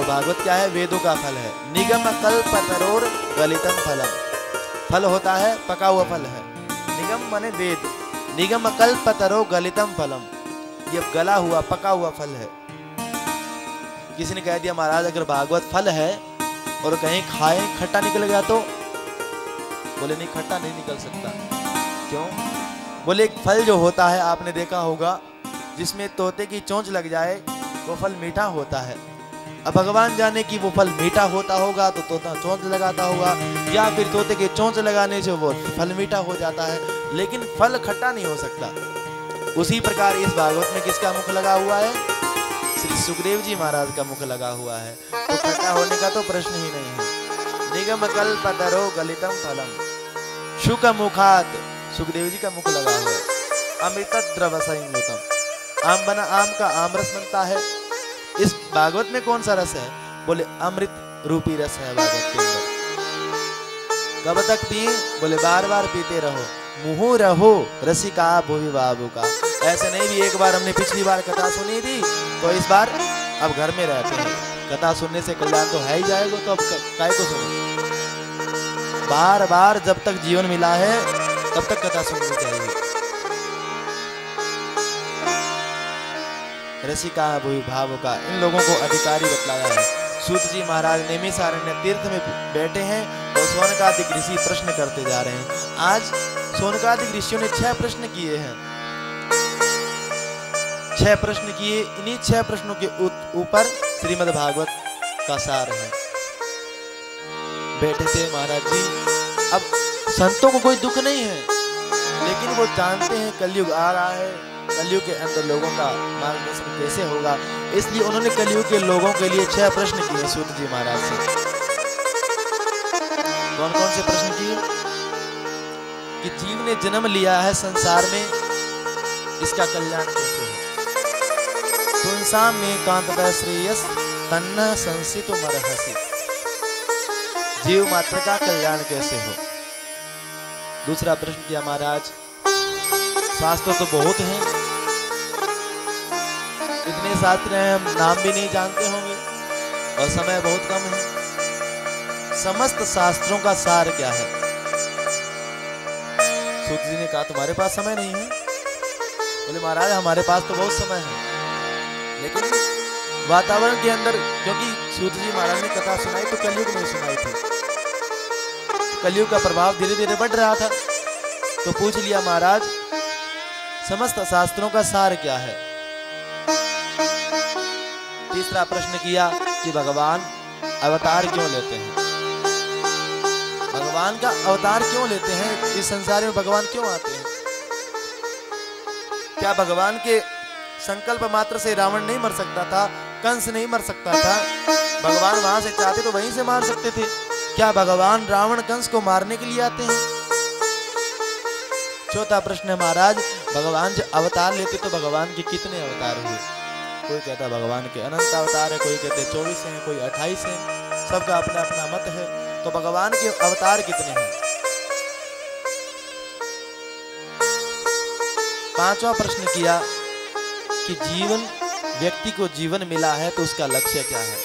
भागवत क्या है? वेदों का फल है। निगम कल्पतरोर गलितम फलम। फल होता है, पका हुआ फल है। निगम माने वेद, निगम कल्पतरो गलितम फलम, ये गला हुआ पका हुआ फल है। किसी ने कह दिया महाराज अगर भागवत फल है और कहीं खाए खट्टा निकल गया तो? बोले नहीं, खट्टा नहीं निकल सकता। क्यों? बोले एक फल जो होता है आपने देखा होगा, जिसमें तोते की चोंच लग जाए वो फल मीठा होता है। अब भगवान जाने कि वो फल मीठा होता होगा तो तोता चोंच लगाता होगा, या फिर तोते के चोंच लगाने से वो फल मीठा हो जाता है, लेकिन फल खट्टा नहीं हो सकता। उसी प्रकार इस भागवत में किसका मुख लगा हुआ है? श्री सुखदेव जी महाराज का मुख लगा हुआ है, तो खट्टा होने का तो प्रश्न ही नहीं है। निगम कल्पतरो गलितम फलम, शुक मुखात, सुखदेव जी का मुख लगा हुआ है। अमृत द्रव संयुतम, आम बना आम का आमरस बनता है। इस भागवत में कौन सा रस है? बोले अमृत रूपी रस है भागवत के अंदर। कब तक पिए? बोले बार बार पीते रहो। मुहु रहो रसिका भुवि बाबू का। ऐसे नहीं भी एक बार हमने पिछली बार कथा सुनी थी तो इस बार अब घर में रहते हैं, कथा सुनने से कल्याण तो है ही जाएगा, तो अब काय को सुनो? बार बार जब तक जीवन मिला है तब तक कथा सुननी चाहिए। रसिका भुवि भाव का, इन लोगों को अधिकारी बतलाया है। सूत जी महाराज नैमिषारण्य तीर्थ में बैठे हैं और शौनकादिक ऋषि प्रश्न करते जा रहे हैं। आज शौनकादिक ऋषियों ने 6 प्रश्न किए हैं। 6 प्रश्न किए, इन्हीं 6 प्रश्नों के ऊपर श्रीमद् भागवत का सार है। बैठे थे महाराज जी। अब संतों को कोई दुख नहीं है, लेकिन वो जानते हैं कलयुग आ रहा है, कलयुग के अंदर लोगों का मार्गदर्शन कैसे होगा, इसलिए उन्होंने कलयुग के लोगों के लिए 6 प्रश्न किए सूत जी महाराज से। कौन कौन से प्रश्न किए? कि जीव ने जन्म लिया है संसार में, इसका कल्याण कैसे हो? तुलसा में कांत श्रेयस तन्ना संसित मरहसी, जीव मात्र का कल्याण कैसे हो? दूसरा प्रश्न किया महाराज, शास्त्र तो बहुत हैं, इतने शास्त्र हैं हम नाम भी नहीं जानते होंगे और समय बहुत कम है। समस्त शास्त्रों का सार क्या है? सूत जी ने कहा तुम्हारे पास समय नहीं है? बोले महाराज हमारे पास तो बहुत समय है, लेकिन वातावरण के अंदर, क्योंकि सूत जी महाराज ने कथा सुनाई तो कलयुग में सुनाई थी, कलयुग का प्रभाव धीरे धीरे बढ़ रहा था, तो पूछ लिया महाराज समस्त शास्त्रों का सार क्या है? तीसरा प्रश्न किया कि भगवान अवतार क्यों लेते हैं? भगवान का अवतार क्यों लेते हैं? इस संसार में भगवान क्यों आते हैं? क्या भगवान के संकल्प मात्र से रावण नहीं मर सकता था? कंस नहीं मर सकता था? भगवान वहां से चाहते तो वहीं से मार सकते थे। क्या भगवान रावण कंस को मारने के लिए आते हैं? चौथा प्रश्न है महाराज, भगवान जो अवतार लेते तो भगवान के कितने अवतार हुए? कोई कहता भगवान के अनंत अवतार है, कोई कहते 24 हैं, कोई 28 हैं, सबका अपना अपना मत है। तो भगवान के अवतार कितने हैं? पांचवा प्रश्न किया कि जीवन, व्यक्ति को जीवन मिला है तो उसका लक्ष्य क्या है?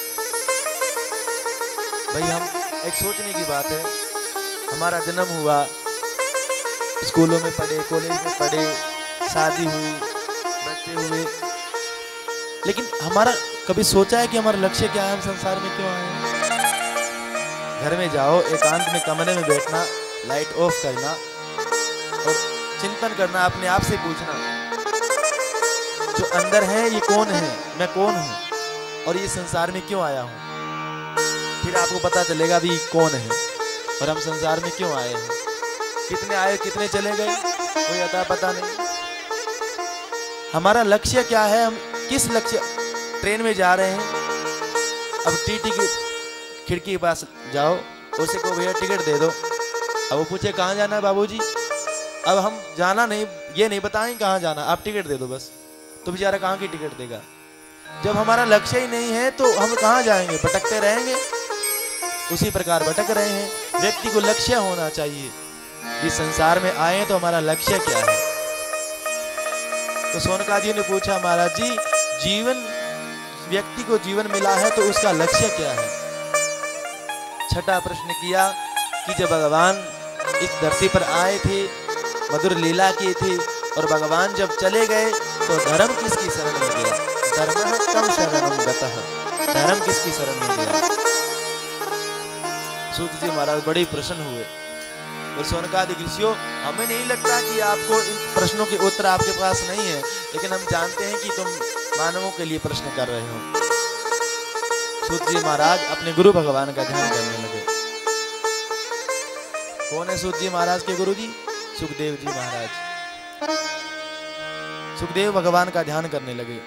भाई हम एक सोचने की बात है, हमारा जन्म हुआ, स्कूलों में पढ़े, कॉलेज में पढ़े, शादी हुई, बच्चे हुए, लेकिन हमारा कभी सोचा है कि हमारा लक्ष्य क्या है? हम संसार में क्यों आए हैं? घर में जाओ, एकांत में कमरे में बैठना, लाइट ऑफ करना और चिंतन करना, अपने आप से पूछना जो अंदर है ये कौन है, मैं कौन हूँ और ये संसार में क्यों आया हूँ? फिर आपको पता चलेगा भी कौन है और हम संसार में क्यों आए हैं। कितने आए कितने चले गए कोई अता पता नहीं। हमारा लक्ष्य क्या है? हम किस लक्ष्य? ट्रेन में जा रहे हैं, अब टीटी की खिड़की के पास जाओ, उसे को भैया टिकट दे दो, अब वो पूछे कहाँ जाना है बाबूजी? अब हम जाना नहीं, ये नहीं बताएं कहाँ जाना, आप टिकट दे दो बस, तो बेचारा कहाँ की टिकट देगा? जब हमारा लक्ष्य ही नहीं है तो हम कहाँ जाएंगे? भटकते रहेंगे। उसी प्रकार भटक रहे हैं। व्यक्ति को लक्ष्य होना चाहिए, इस संसार में आए तो हमारा लक्ष्य क्या है? तो सोनका जी ने पूछा महाराज जी, जीवन व्यक्ति को जीवन मिला है तो उसका लक्ष्य क्या है। छठा प्रश्न किया कि जब भगवान इस धरती पर आए थे, मधुर लीला की थी, और भगवान जब चले गए तो धर्म किसकी शरण में गया। धर्म कम शरणम गतः, धर्म किसकी शरण में गया। सूत जी महाराज बड़े प्रसन्न हुए और शौनकादिक ऋषियों, हमें नहीं लगता कि आपको इन प्रश्नों के उत्तर आपके पास नहीं है, लेकिन हम जानते हैं कि तुम मानवों के लिए प्रश्न कर रहे हो। सूत जी महाराज अपने गुरु भगवान का ध्यान करने लगे। कौन है सूत जी महाराज के गुरु जी? सुखदेव जी महाराज। सुखदेव भगवान का ध्यान करने लगे।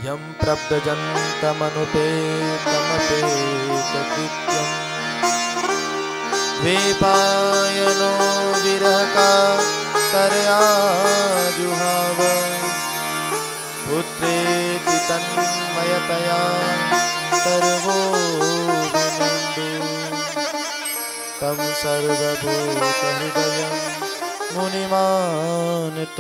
यम प्रब्धजन्तमनुपेतमपेतकृत्यं वेपायनो विरह का तरयाजुहाव पुत्रेति तन्मयतया सर्वो विनन्दु तम सर्वभूतहृदयं मुनिमानतोऽस्मि।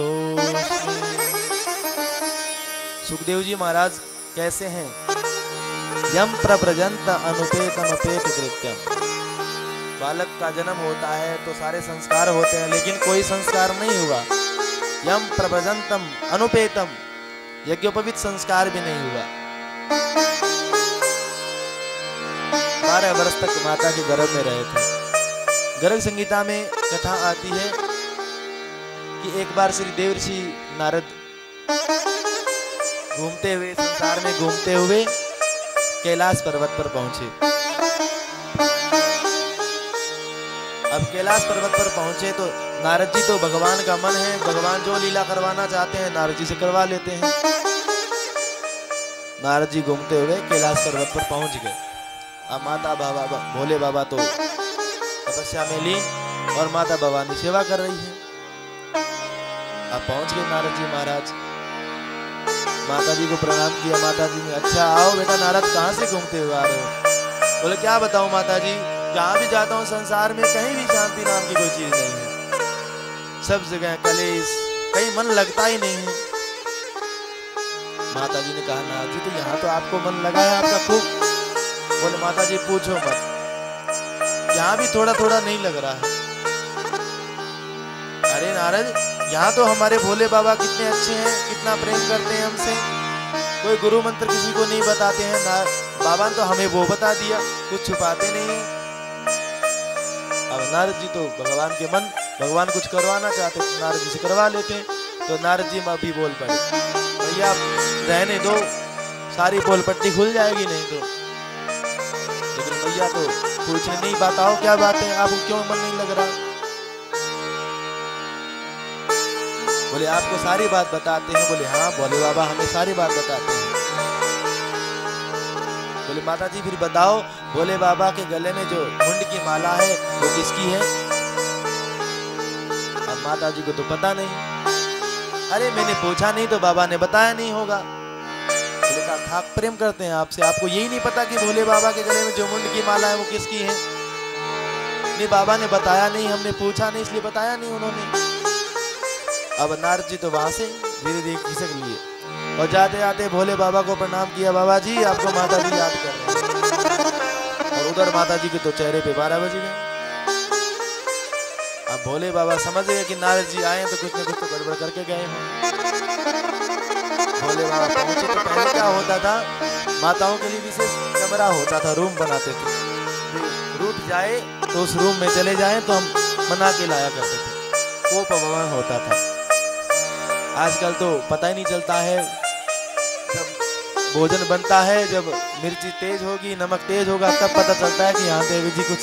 सुखदेव जी महाराज कैसे हैं? यम प्रव्रजन्त अनुपेतमपेत कृत्यम। बालक का जन्म होता है तो सारे संस्कार होते हैं, लेकिन कोई संस्कार नहीं हुआ। यम प्रव्रजन्तम अनुपेतम, यज्ञोपवीत संस्कार भी नहीं हुआ। 12 वर्ष तक माता के गर्भ में रहे थे। गर्ग संगीता में कथा आती है कि एक बार श्री देवर्षि नारद घूमते हुए, संसार में घूमते हुए कैलाश पर्वत पर पहुंचे। अब कैलाश पर्वत पर पहुंचे तो नारद जी तो भगवान का मन है, भगवान जो लीला करवाना चाहते हैं नारद जी से करवा लेते हैं। नारद जी घूमते हुए कैलाश पर्वत पर पहुंच गए। अब माता बाबा भोले बाबा तो तपस्या में लीन और माता भवानी सेवा कर रही है। अब पहुंच गए नारद जी महाराज, माता जी को प्रणाम किया। माता जी ने, अच्छा आओ बेटा नारद, कहाँ से घूमते हुए आ रहे हो? बोले क्या बताऊं माता जी, जहाँ भी जाता हूँ संसार में कहीं भी शांति नाम की कोई चीज नहीं है, सब जगह कलेश, कहीं मन लगता ही नहीं है। माता जी ने कहा नारद जी तो यहाँ तो आपको मन लगा है आपका खूब। बोले माता जी पूछो मत, यहाँ भी थोड़ा थोड़ा नहीं लग रहा है। अरे नारद, यहाँ तो हमारे भोले बाबा कितने अच्छे हैं, कितना प्रेम करते हैं हमसे, कोई गुरु मंत्र किसी को नहीं बताते हैं ना, बाबा ने तो हमें वो बता दिया, कुछ छुपाते नहीं है। अब नारद जी तो भगवान के मन, भगवान कुछ करवाना चाहते तो नारद जी से करवा लेते। तो नारद जी भी बोल पड़े, भैया रहने दो, सारी बोल पट्टी खुल जाएगी नहीं तो। लेकिन भैया तो पूछने नहीं, बताओ क्या बात है, आपको क्यों मन नहीं लग रहा? बोले आपको सारी बात बताते हैं। बोले हाँ भोले बाबा हमें सारी बात बताते हैं। बोले माता जी फिर बताओ, भोले बाबा के गले में जो मुंड की माला है वो किसकी है? अब माता जी को तो पता नहीं। अरे मैंने पूछा नहीं तो बाबा ने बताया नहीं होगा। बोले कहा खाक प्रेम करते हैं आपसे, आपको यही नहीं पता कि भोले बाबा के गले में जो मुंड की माला है वो किसकी है? नहीं बाबा ने बताया नहीं, हमने पूछा नहीं इसलिए बताया नहीं उन्होंने। अब नारद जी तो वहां से धीरे धीरे खिसक लिए और जाते जाते भोले बाबा को प्रणाम किया, बाबा जी आपको माता जी याद कर रहे हैं। और उधर माता जी के तो चेहरे पे 12 बज गए। अब भोले बाबा समझ गए कि नारद जी आए तो कुछ न कुछ तो गड़बड़ करके गए हैं। भोले बाबा पहुंचे तो पहले क्या होता था, माताओं के लिए विशेष कमरा होता था, रूम बनाते थे, रूठ जाए तो उस रूम में चले जाए तो हम मना के लाया करते थे, कोप भवन होता था। आजकल तो पता ही नहीं चलता है, जब भोजन बनता है, जब मिर्ची तेज होगी, नमक तेज होगा, तब पता चलता है कि यहाँ देवी जी कुछ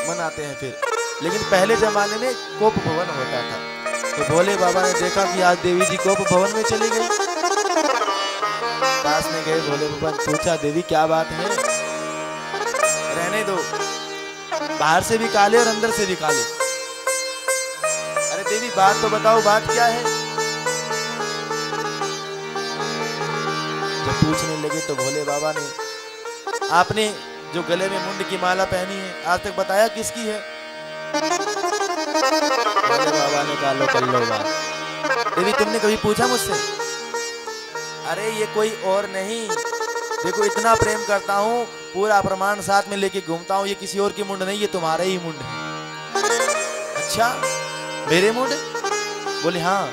मनाते हैं फिर। लेकिन पहले जमाने में कोप भवन होता था। तो भोले बाबा ने देखा कि आज देवी जी कोप भवन में चली गई। पास में गए भोले बाबा ने पूछा, देवी क्या बात है? रहने दो, बाहर से भी काले और अंदर से भी काले। अरे देवी बात तो बताओ, बात क्या है? जब पूछने लगे तो भोले बाबा ने, आपने जो गले में मुंड की माला पहनी है आज तक बताया किसकी है? भोले बाबा ने कहा लो कर लो बात। देवी तुमने कभी पूछा मुझसे? अरे ये कोई और नहीं, देखो इतना प्रेम करता हूँ, पूरा प्रमाण साथ में लेके घूमता हूँ, ये किसी और की मुंड नहीं, ये तुम्हारे ही मुंड है। अच्छा मेरे मुंड? बोले हाँ,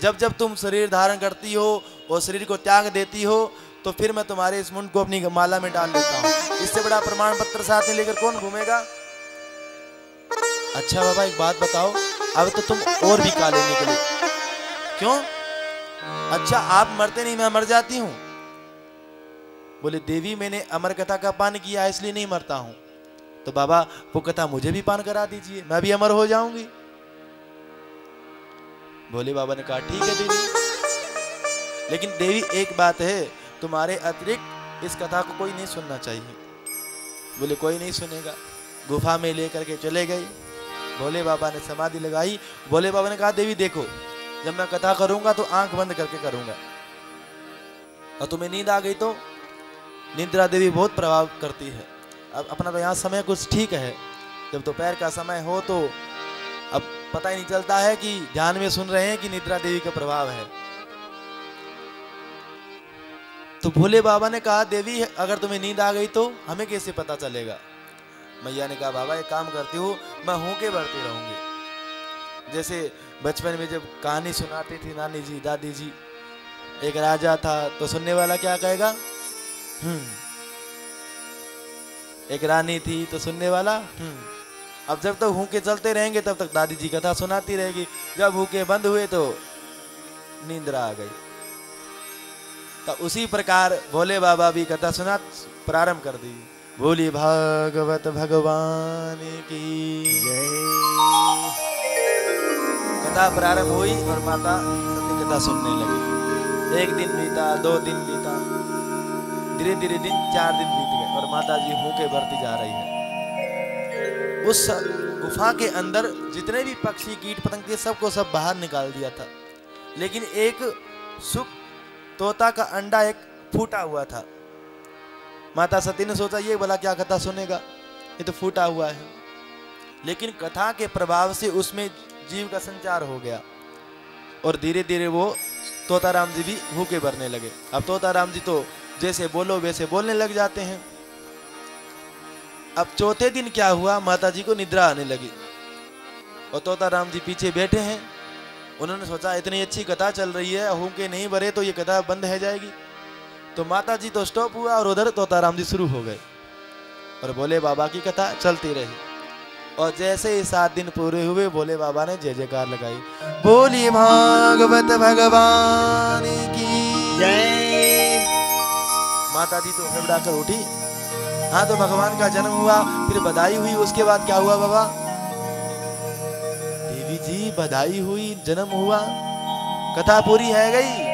जब जब तुम शरीर धारण करती हो और शरीर को त्याग देती हो तो फिर मैं तुम्हारे इस मुंड को अपनी माला में डाल देता हूँ। इससे बड़ा प्रमाण पत्र साथ में लेकर कौन घूमेगा? अच्छा बाबा एक बात बताओ, अब तो तुम और भी काले निकले, क्यों? अच्छा आप मरते नहीं, मैं मर जाती हूँ? बोले देवी मैंने अमर कथा का पान किया इसलिए नहीं मरता हूँ। तो बाबा वो कथा मुझे भी पान करा दीजिए, मैं भी अमर हो जाऊंगी। भोले बाबा ने कहा ठीक है देवी, लेकिन देवी एक बात है, तुम्हारे अतिरिक्त इस कथा को कोई नहीं सुनना चाहिए। बोले कोई नहीं सुनेगा। गुफा में लेकर के चले गए, भोले बाबा ने समाधि लगाई। भोले बाबा ने कहा देवी देखो, जब मैं कथा करूंगा तो आंख बंद करके करूंगा, और तुम्हें नींद आ गई तो? निद्रा देवी बहुत प्रभाव करती है। अब अपना तो यहाँ समय कुछ ठीक है, जब दोपहर का समय हो तो अब पता ही नहीं चलता है कि ध्यान में सुन रहे हैं कि निद्रा देवी का प्रभाव है। तो भोले बाबा ने कहा देवी अगर तुम्हें नींद आ गई तो हमें कैसे पता चलेगा? मैया ने कहा बाबा एक काम करती हूँ, मैं होके बढ़ती रहूंगी। जैसे बचपन में जब कहानी सुनाती थी नानी जी दादी जी, एक राजा था तो सुनने वाला क्या कहेगा? एक रानी थी तो सुनने वाला अब जब तक हुके चलते रहेंगे तब तक दादी जी कथा सुनाती रहेगी। जब हुके बंद हुए तो नींदरा आ गई। तो उसी प्रकार भोले बाबा भी कथा सुना प्रारंभ कर दी। बोली भागवत भगवान की जय। कथा प्रारंभ हुई और माता सत्य कथा सुनने लगी। एक दिन बीता, 2 दिन बीता, धीरे धीरे दिन 4 दिन बीत गए और माता जी होके बढ़ती जा रही है। उस गुफा के अंदर जितने भी पक्षी कीट पतंग थे सबको सब बाहर निकाल दिया था, लेकिन एक सुख तोता का अंडा एक फूटा हुआ था। माता सती ने सोचा ये भला क्या कथा सुनेगा, ये तो फूटा हुआ है। लेकिन कथा के प्रभाव से उसमें जीव का संचार हो गया और धीरे धीरे वो तोताराम जी भी भूखे भरने लगे। अब तोताराम जी तो जैसे बोलो वैसे बोलने लग जाते हैं। अब चौथे दिन क्या हुआ, माता जी को निद्रा आने लगी और तोताराम जी पीछे बैठे हैं। उन्होंने सोचा इतनी अच्छी कथा चल रही है, होके नहीं भरे तो ये कथा बंद है जाएगी। तो माता जी तो स्टॉप हुआ और उधर तोताराम जी शुरू हो गए और भोले बाबा की कथा चलती रही। और जैसे ही 7 दिन पूरे हुए भोले बाबा ने जय जयकार लगाई। बोली भागवत भगवान की जय। माता जी तो घबराकर उठी। हाँ तो भगवान का जन्म हुआ, फिर बधाई हुई, उसके बाद क्या हुआ बाबा? देवी जी बधाई हुई, जन्म हुआ, कथा पूरी है गई।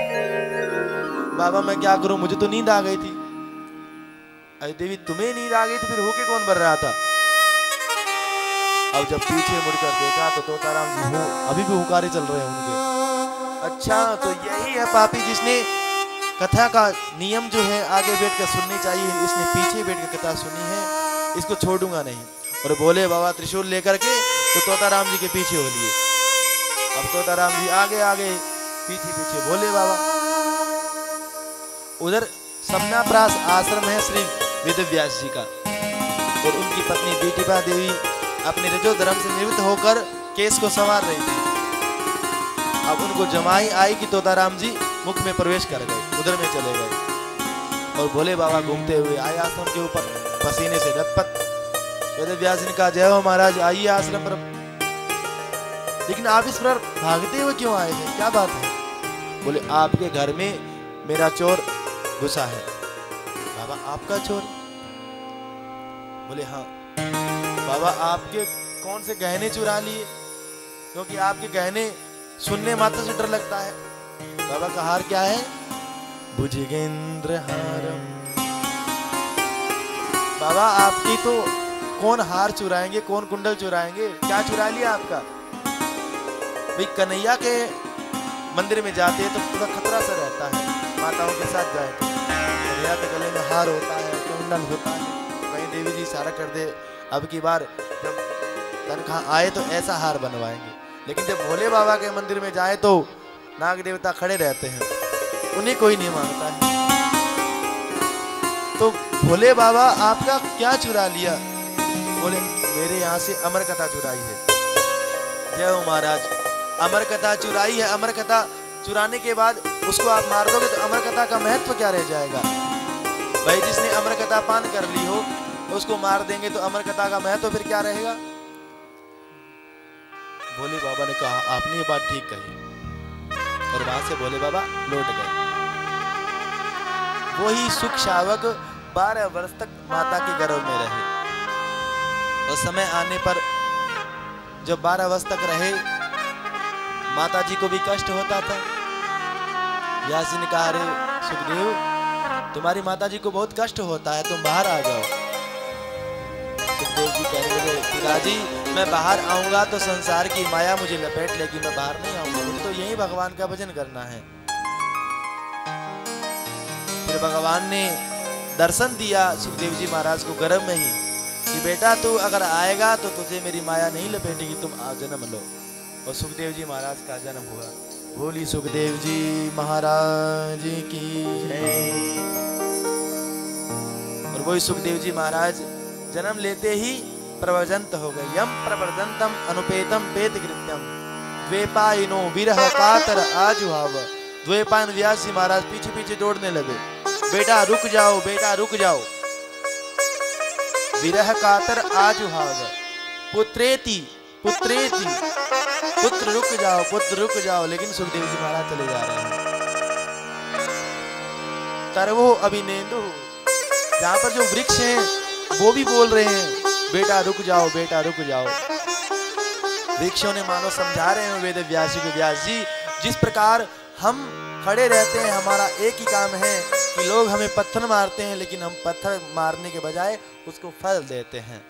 बाबा मैं क्या करूं, मुझे तो नींद आ गई थी। अरे देवी तुम्हें नींद आ गई थी, फिर होके कौन भर रहा था? अब जब पीछे मुड़कर देखा तो तोताराम जी हो अभी भी हुकारे चल रहे हैं उनके। अच्छा तो यही है पापी जिसने कथा का नियम जो है आगे बैठकर सुननी चाहिए, इसने पीछे बैठकर कथा सुनी है, इसको छोड़ूंगा नहीं। और भोले बाबा त्रिशूल लेकर के तो तोताराम जी के पीछे हो लिए। अब तोताराम जी आगे आगे पीछे पीछे भोले बाबा। उधर समनाप्रास आश्रम है श्री वेदव्यास जी का, और उनकी पत्नी बेटीबा देवी अपने रजो धर्म से निवृत्त होकर केस को संवार रही थी। अब उनको जमाई आई कि तोताराम जी मुख में प्रवेश कर गए, उधर में चले गए और भोले बाबा घूमते हुए आए आश्रम के ऊपर पसीने से लथपथ। वेदव्यास ने कहा जय हो महाराज, आइए आश्रम पर। लेकिन आप इस पर भागते हुए क्यों आए हैं, क्या बात है? बोले आपके घर में मेरा चोर घुसा है। बाबा आपका चोर? बोले हाँ। बाबा आपके कौन से गहने चुरा लिए? क्योंकि आपके गहने सुनने मात्र से डर लगता है। बाबा का हार क्या है? भुजगेंद्र हारम। बाबा आपकी तो कौन हार चुराएंगे, कौन कुंडल चुराएंगे, क्या चुरा लिया आपका? भाई कन्हैया के मंदिर में जाते हैं तो थोड़ा खतरा सा रहता है, माताओं के साथ जाए तो कन्हैया के गले में हार होता है, कुंडल होता है, कहीं देवी जी सारा कर दे अब की बार जब तनख्वाह आए तो ऐसा हार बनवाएंगे। लेकिन जब भोले बाबा के मंदिर में जाए तो नाग देवता खड़े रहते हैं उन्हें कोई नहीं मानता है। तो भोले बाबा आपका क्या चुरा लिया? बोले मेरे यहाँ से अमर कथा चुराई है। जय हो महाराज, अमर कथा चुराई है। अमर कथा चुराने के बाद उसको आप मार दोगे तो अमर कथा का महत्व क्या रह जाएगा? भाई जिसने अमर कथा पान कर ली हो उसको मार देंगे तो अमर कथा का महत्व फिर क्या रहेगा? भोले बाबा ने कहा आपने ये बात ठीक कही, और वहां से भोले बाबा लौट गए। वही सुख शावक 12 वर्ष तक माता के गर्भ में रहे। उस समय आने पर जब 12 वर्ष तक रहे, माता जी को भी कष्ट होता था। व्यास जी ने कहा अरे सुखदेव, तुम्हारी माता जी को बहुत कष्ट होता है, तुम बाहर आ जाओ। सुखदेव जी कहने लगे पिताजी, मैं बाहर आऊंगा तो संसार की माया मुझे लपेट लेगी, मैं बाहर नहीं आऊंगा, मुझे तो यही भगवान का भजन करना है। फिर भगवान ने दर्शन दिया सुखदेव जी महाराज को गर्भ में ही कि बेटा तू अगर आएगा तो तुझे मेरी माया नहीं लपेटेगी, तुम जन्म लो। और सुखदेव जी महाराज का जन्म हुआ। बोली सुखदेव जी महाराज की जय। और वही सुखदेव जी महाराज जन्म लेते ही प्रव्रजंत हो गए। यम प्रव्रजंतम अनुपेतम पेत कृत्यम द्वेपायनो विरह कातर आजुहाव। द्वेपायन व्यास जी महाराज पीछे पीछे दौड़ने लगे, बेटा रुक जाओ, बेटा रुक जाओ। विरह कातर आजुहाव पुत्रेति पुत्रेति, पुत्र रुक जाओ, पुत्र रुक जाओ। लेकिन सुखदेव जी महाराज चले जा रहे हैं। तरवो अभिनेंदु, जहां पर जो वृक्ष हैं वो भी बोल रहे हैं बेटा रुक जाओ, बेटा रुक जाओ। वृक्षों ने मानो समझा रहे हैं वेद व्यास जी को, व्यास जी जिस प्रकार हम खड़े रहते हैं, हमारा एक ही काम है कि लोग हमें पत्थर मारते हैं, लेकिन हम पत्थर मारने के बजाय उसको फल देते हैं।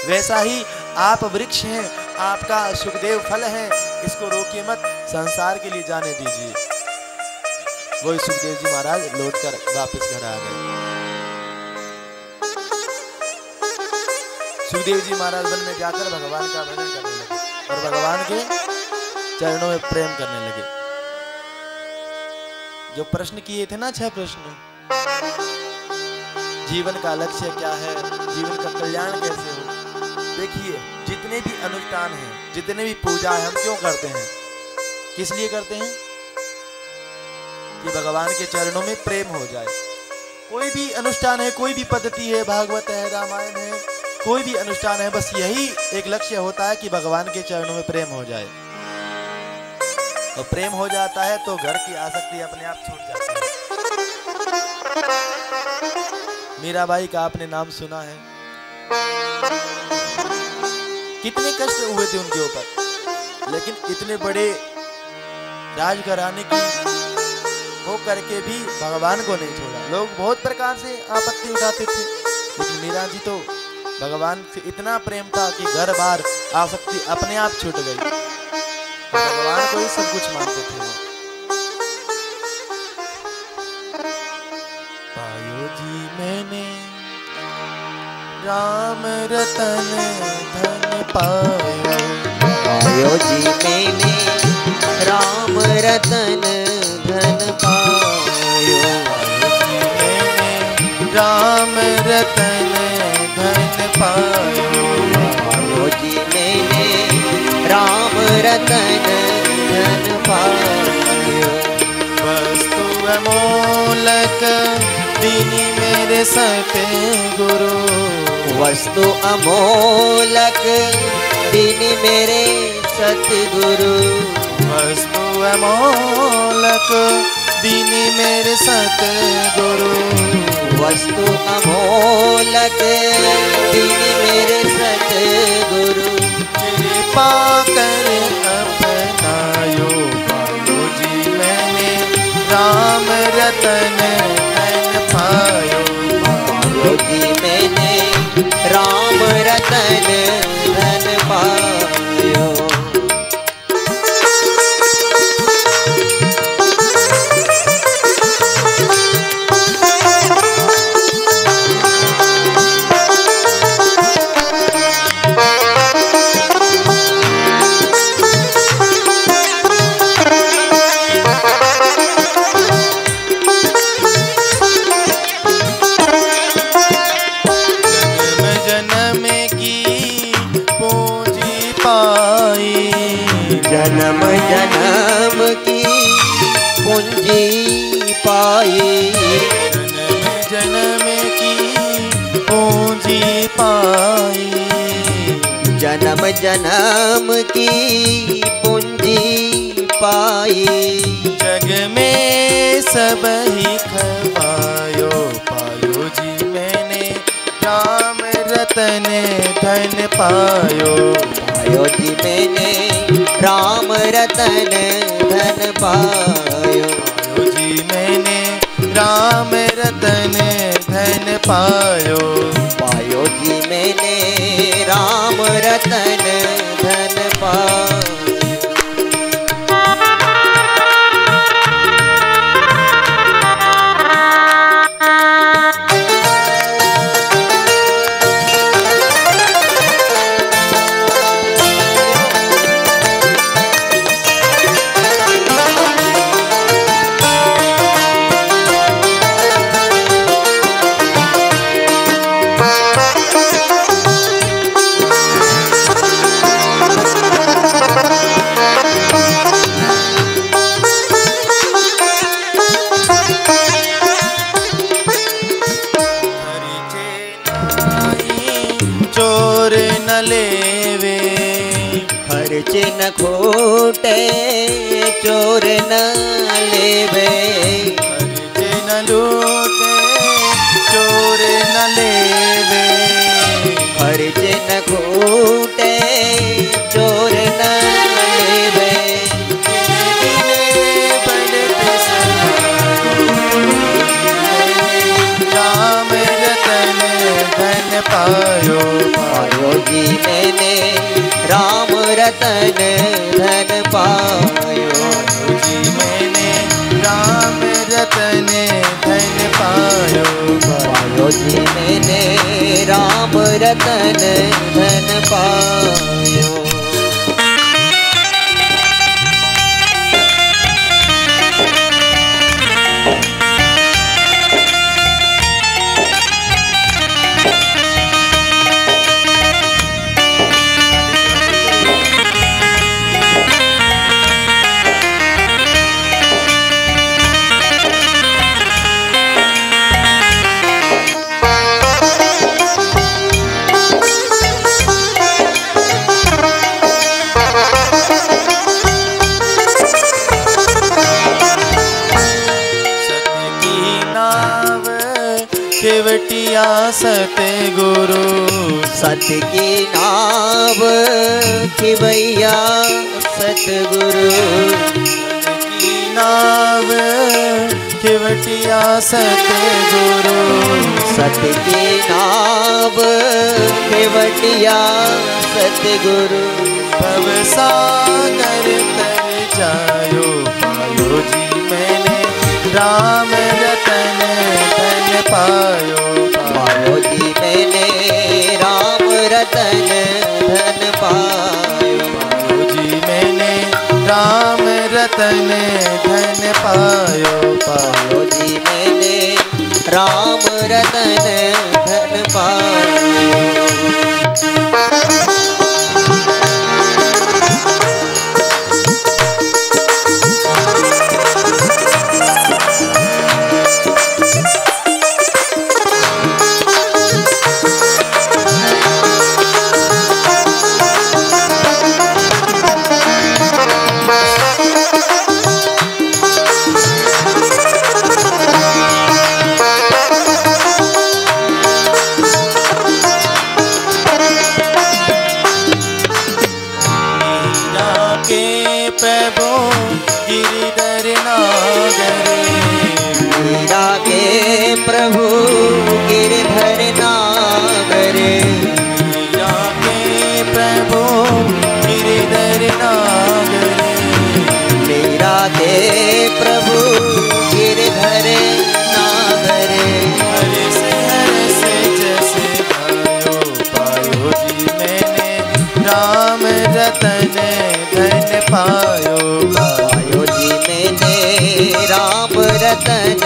वैसा ही आप वृक्ष हैं, आपका सुखदेव फल है, इसको रोकिए मत, संसार के लिए जाने दीजिए। वही सुखदेव जी महाराज लौटकर वापस घर आ गए। सुखदेव जी महाराज वन में जाकर भगवान का भजन करने लगे और भगवान के चरणों में प्रेम करने लगे। जो प्रश्न किए थे ना, 6 प्रश्न, जीवन का लक्ष्य क्या है, जीवन का कल्याण कैसे हो। देखिए जितने भी अनुष्ठान हैं, जितने भी पूजा है, हम क्यों करते हैं, किस लिए करते हैं? कि भगवान के चरणों में प्रेम हो जाए। कोई भी अनुष्ठान है, कोई भी पद्धति है, भागवत है, रामायण है, कोई भी अनुष्ठान है, बस यही एक लक्ष्य होता है कि भगवान के चरणों में प्रेम हो जाए। और प्रेम हो जाता है तो घर की आसक्ति अपने आप छूट जाती है। मीराबाई का आपने नाम सुना है, कितने कष्ट हुए थे उनके ऊपर, लेकिन इतने बड़े राजघराने की हो करके भी भगवान को नहीं छोड़ा। लोग बहुत प्रकार से आपत्ति उठाते थे, लेकिन मीरा जी तो भगवान से इतना प्रेम था कि घर बार आसक्ति अपने आप छूट गई। भगवान को ही सब कुछ मानते थे। पायो जी मैंने राम रतन धन पायो, पायो जी मैंने राम रतन धन पायो। राम रतन धन पायो, पायो जी मैंने राम रतन धन पायो। वस्तु अमोलक दीनी मेरे सतगुरु, वस्तु अमोलक दीनी मेरे सतगुरु। वस्तु अमोलक दीनी मेरे सतगुरु। वस्तु अमोलक दीनी मेरे सतगुरु। कृपा कर अपनायो, पायो जी मैंने राम रतन धन पायो। पायो जी मैंने राम रतन धन पायो। जन्म की पूंजी पाई, जन्म की पूंजी पाई, जन्म जन्म की पूंजी पाई। जग में सब ही खवायो पायो जी मैंने राम रतन धन पायो, पायो जी मैंने राम रतन धन पायो, पायो जी मैंने राम रतन धन पायो, पायो जी मैंने राम रतन धन पायो। चोर न लेवे, खर्च न खोटे चोर न लेवे, खर्च न लूटे चोर न लेवे, खर्च न खोटे चोर न लेवे। राम रतन धन पायो, पायो जी मैंने राम रतन धन पायो, जी मैंने राम रतन धन पायो, पायो जी मैंने राम रतन धन पायो। केवटिया सतगुरु, सत की नाव खिवैया सतगुरु, की नाव केवटिया सतगुरु, सत की नाव खिवटिया सतगुरु। भव सागर तर जायो पायो जी मैंने राम रतन धन पायो, पायो जी मैंने राम रतन धन पायो, पायो जी मैंने राम रतन धन पायो, पायो जी मैंने राम रतन धन पायो। प्रभु गिरिधर नागरे, मीरा के प्रभु गिरधर नागरे, मीरा के प्रभु गिरिधर नागरे, मीरा के प्रभु गिरधर नागरे। हर से जैसे पायो पायो जी मैंने राम रतन धन पायो, पायो जी मैंने राम रतन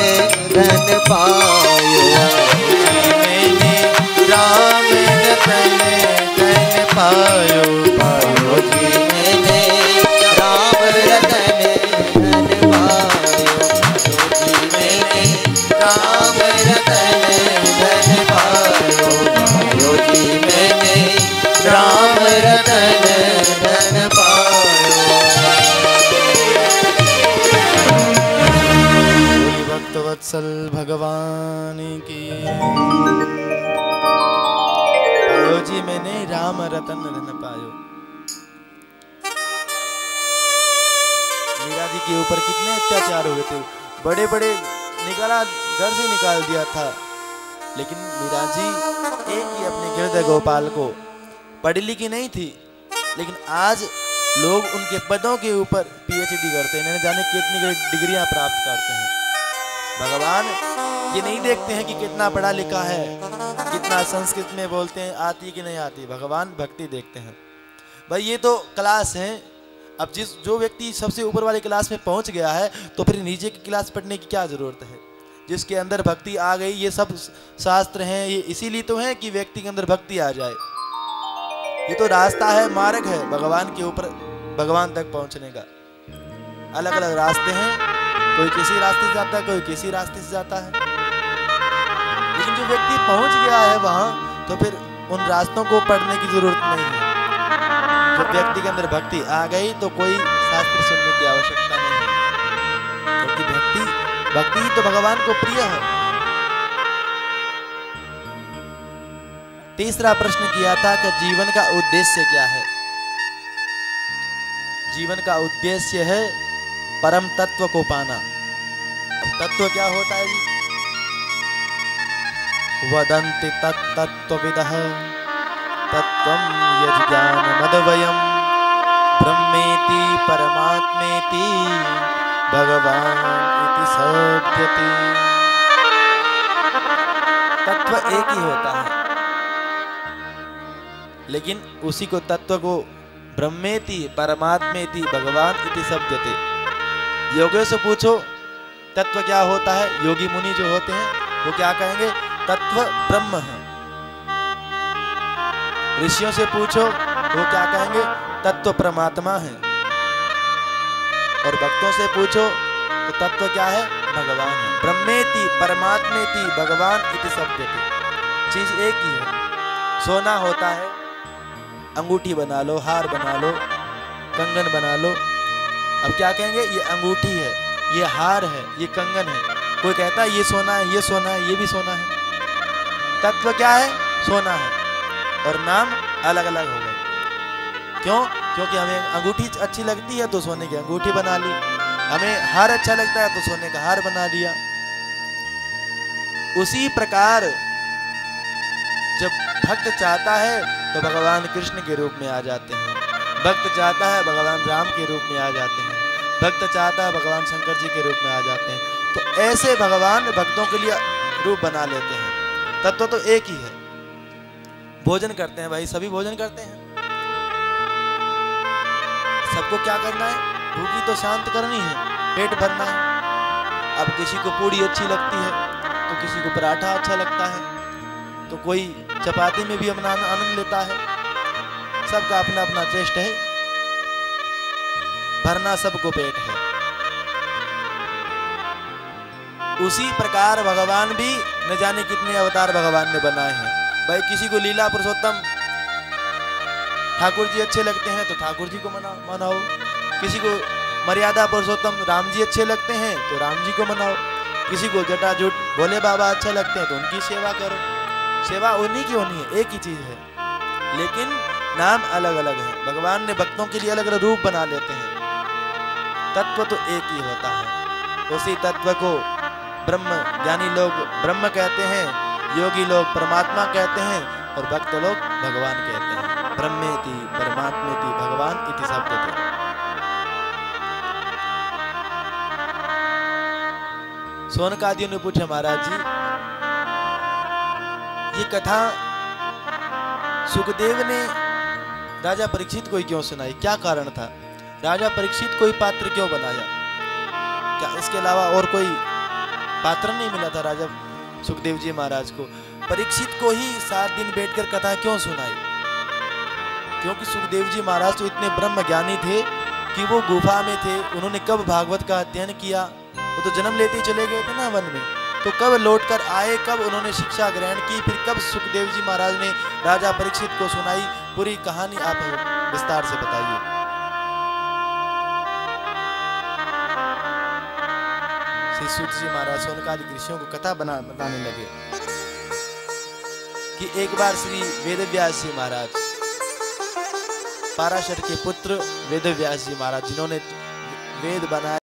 धन पायो, मैंने राम रतन धन पायो, पायो जी मैंने राम रतन राम रतन धन पायो। मीरा जी के ऊपर कितने अत्याचार हुए थे, बड़े बड़े निकाला, घर से निकाल दिया था, लेकिन मीरा जी एक ही अपने हृदय गोपाल को, पढ़ी लिखी नहीं थी, लेकिन आज लोग उनके पदों के ऊपर पीएचडी करते हैं, जाने कितनी डिग्रियां प्राप्त करते हैं। भगवान ये नहीं देखते हैं कि कितना पढ़ा लिखा है, कितना संस्कृत में बोलते हैं, आती कि नहीं आती, भगवान भक्ति देखते हैं। भाई ये तो क्लास है, अब जो व्यक्ति सबसे ऊपर वाली क्लास में पहुंच गया है तो फिर नीचे की क्लास पढ़ने की क्या जरूरत है। जिसके अंदर भक्ति आ गई, ये सब शास्त्र हैं, ये इसीलिए तो है कि व्यक्ति के अंदर भक्ति आ जाए। ये तो रास्ता है, मार्ग है भगवान के ऊपर, भगवान तक पहुंचने का। अलग अलग रास्ते हैं, कोई किसी रास्ते से जाता है, कोई किसी रास्ते से जाता है, लेकिन जो व्यक्ति पहुंच गया है वहां, तो फिर उन रास्तों को पढ़ने की जरूरत नहीं है। जब व्यक्ति के अंदर भक्ति आ गई तो कोई शास्त्र सुनने की आवश्यकता नहीं है, क्योंकि भक्ति ही तो भगवान को प्रिय है। तीसरा प्रश्न किया था कि जीवन का उद्देश्य क्या है। जीवन का उद्देश्य है परम तत्व को पाना। तत्व क्या होता है जी? वदन्ति तत्तत्त्वविदः तत्त्वं यज्ञानमदवयं ब्रह्मेति परमात्मेति भगवान इति सत्यते। तत्व एक ही होता है, लेकिन उसी को तत्व को ब्रह्मेति परमात्मेति भगवान इति सत्यते। योगियों से पूछो तत्व क्या होता है, योगी मुनि जो होते हैं वो क्या कहेंगे? तत्व ब्रह्म है। ऋषियों से पूछो वो क्या कहेंगे? तत्व परमात्मा है। और भक्तों से पूछो तो तत्व क्या है? भगवान है। ब्रह्मेति परमात्मेति भगवान इति सत्यते। चीज एक ही है। सोना होता है, अंगूठी बना लो, हार बना लो, कंगन बना लो। अब क्या कहेंगे? ये अंगूठी है, ये हार है, ये कंगन है। कोई कहता है ये सोना है, ये सोना है, ये भी सोना है। तत्व क्या है? सोना है, और नाम अलग अलग हो गए। क्यों? क्योंकि हमें अंगूठी अच्छी लगती है तो सोने की अंगूठी बना ली, हमें हार अच्छा लगता है तो सोने का हार बना लिया। उसी प्रकार जब भक्त चाहता है तो भगवान कृष्ण के रूप में आ जाते हैं, भक्त चाहता है भगवान राम के रूप में आ जाते हैं, भक्त चाहता है भगवान शंकर जी के रूप में आ जाते हैं। तो ऐसे भगवान भक्तों के लिए रूप बना लेते हैं। तत्व तो एक ही है। भोजन करते हैं भाई, सभी भोजन करते हैं। सबको क्या करना है? भूखी तो शांत करनी है, पेट भरना है। अब किसी को पूड़ी अच्छी लगती है तो किसी को पराठा अच्छा लगता है, तो कोई चपाती में भी अपना आनंद लेता है। सबका अपना अपना टेस्ट है, भरना सबको पेट है। उसी प्रकार भगवान भी न जाने कितने अवतार भगवान ने बनाए हैं। भाई किसी को लीला पुरुषोत्तम ठाकुर जी अच्छे लगते हैं तो ठाकुर जी को मनाओ, किसी को मर्यादा पुरुषोत्तम राम जी अच्छे लगते हैं तो राम जी को मनाओ, किसी को जटाजूट भोले बाबा अच्छा लगते हैं तो उनकी सेवा करो। सेवा उन्हीं की होनी है, एक ही चीज है, लेकिन नाम अलग अलग है। भगवान ने भक्तों के लिए अलग अलग रूप बना लेते हैं। तत्व तो एक ही होता है। उसी तत्व को ब्रह्म ज्ञानी लोग ब्रह्म कहते हैं, योगी लोग परमात्मा कहते हैं, और भक्त लोग भगवान कहते हैं। ब्रह्मेति परमात्मेति भगवान इति सत्यते। सोनकादियों ने पूछा, महाराज जी ये कथा सुखदेव ने राजा परीक्षित को क्यों सुनाई? क्या कारण था? राजा परीक्षित कोई पात्र क्यों बनाया? क्या इसके अलावा और कोई पात्र नहीं मिला था राजा सुखदेव जी महाराज को? परीक्षित को ही 7 दिन बैठकर कथा क्यों सुनाई? क्योंकि सुखदेव जी महाराज तो इतने ब्रह्म ज्ञानी थे कि वो गुफा में थे। उन्होंने कब भागवत का अध्ययन किया? वो तो जन्म लेते ही चले गए थे ना वन में, तो कब लौटकर आए, कब उन्होंने शिक्षा ग्रहण की, फिर कब सुखदेव जी महाराज ने राजा परीक्षित को सुनाई? पूरी कहानी आप विस्तार से बताइए। श्री सूत जी महाराज सोनकादिक ऋषियों को कथा बताने लगे कि एक बार श्री वेदव्यास जी महाराज पाराशर के पुत्र वेद व्यास जी महाराज, जिन्होंने वेद बनाए,